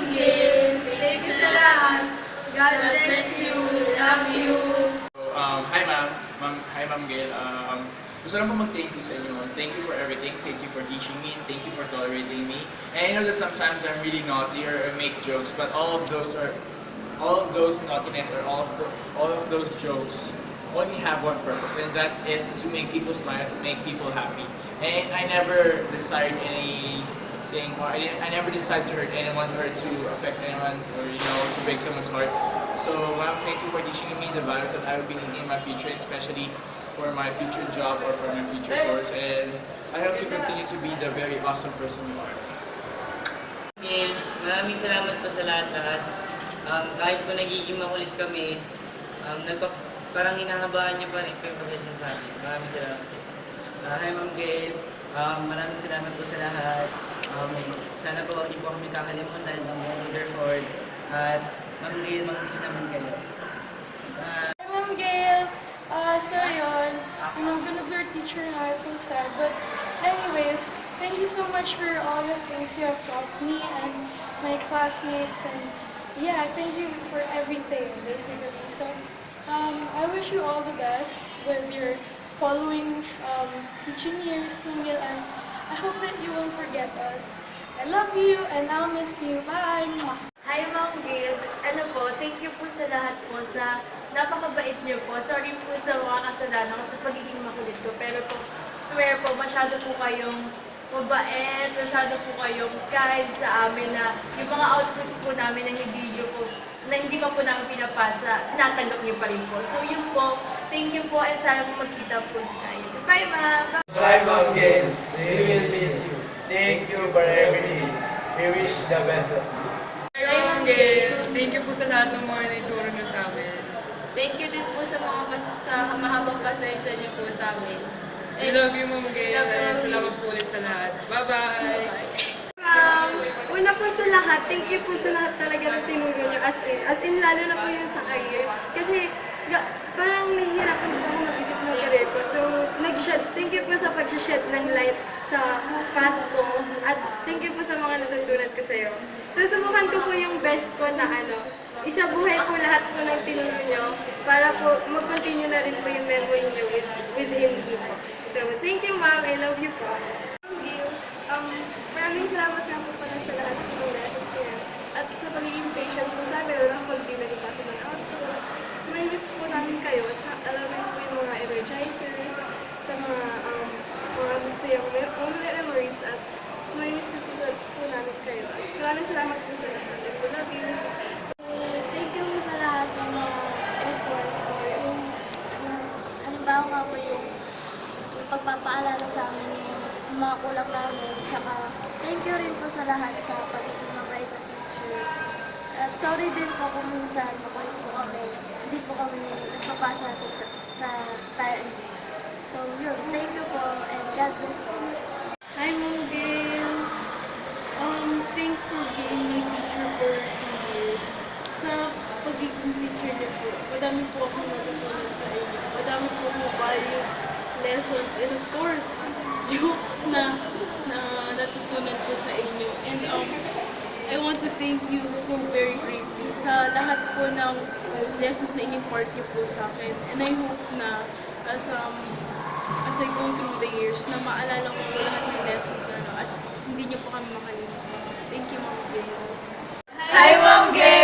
Gail. Thank you sa lahat. God bless you. Love you. Hi ma'am. Hi ma'am Gail. Gusto lang po mag-thank you sa inyo. Thank you for everything. Thank you for teaching me. Thank you for tolerating me. And I know that sometimes I'm really naughty or make jokes, but all of those naughtiness or all of those jokes only have one purpose, and that is to make people smile, to make people happy. And I never decide anything, or I never decide to hurt anyone or to affect anyone or to break someone's heart. So ma'am, thank you for teaching me the values that I will be needing in my future, especially for my future job or for my future course. And I hope you continue to be the very awesome person you are. Gail, maraming salamat po sa lahat-lahat. Kahit po nagiging makulit kami, parang hinahabaan niyo pa rin kayo pasensya sa amin. Maraming salamat. Hi Ma'am Gail, maraming salamat po sa lahat. Sana po hindi po kami kakalimutan ng Rutherford. At Ma'am Gail, mag-miss naman kayo. Hi, Ma'am Gail. So yun, I'm not gonna be your teacher now, it's so sad. But anyways, thank you so much for all the things you have taught me and my classmates. And yeah, thank you for everything, basically. So I wish you all the best with your following teaching years, Ma'am Gail. And I hope that you won't forget us. I love you and I'll miss you. Bye! Hi, Ma'am Gail. Ano po, thank you po sa lahat po sa napakabait niyo po. Sorry po sa mga kasalanan ko sa pagiging makulit ko. Pero po, swear po, masyado po kayong mabait, masyado po kayong kind sa amin na yung mga outputs po namin na hindi pa po namin pinapasa, tinatanggap niyo pa rin po. So yun po, thank you po and sana po magkita po tayo. Bye, Ma'am! Bye, Ma'am Gail. We will miss you. Thank you for everything. We wish the best of you. Hi, Ma'am Gail. Thank you po sa lahat ng mga naituro niyo sa amin. Thank you din po sa mga mahabang pasensya niyo po sa amin. I love you, Ma'am Gail. At salamat po ulit sa lahat. Bye-bye! Una po sa lahat, thank you po sa lahat talaga na tinuro niyo as in lalo na po yung sa career. Kasi parang nahihirapan po ako mag-isip ng career ko. So, thank you po sa pag-shed ng light sa path ko. At thank you po sa mga natutunan ko sa'yo. So, subukan ko po yung best ko na isabuhay po lahat po ng tinuro niyo para po mag-continue na rin po yung memory niyo with him po. So, thank you ma'am. I love you po. Thank you. Maraming salamat nga po pala sa lahat ng lessons niya. At sa pagiging patient po sa amin, wala akong hindi nagpasa ng outsource. May miss po namin kayo at alamin po yung mga energizers, sa mga masayang memories at may miss na po namin kayo. At maraming salamat po sa lahat. I love you. Thank you sa lahat ng mga efforts or yung halimbawa nga po yung pagpapaalala sa amin yung mga kulang namin. Tsaka thank you rin po sa lahat sa pagiging mabait na teacher. At sorry din po kung minsan makulit po kami. Hindi po kami nagpapasa sa time. So yun, thank you po and God bless po. Hi, Ma'am Gail. Thanks for being my teacher for 2 years. Sa pagiging teacher niyo po, madami po akong natutunan sa inyo. Madami po akong values, lessons, and of course, jokes na natutunan ko sa inyo. And I want to thank you so very greatly sa lahat po ng lessons na in-impart niyo po sa akin. And I hope na as I go through the years, na maalala ko po lahat ng lessons at hindi niyo po kami makalimutan. Thank you, Ma'am Gail. Hi, Ma'am Gail!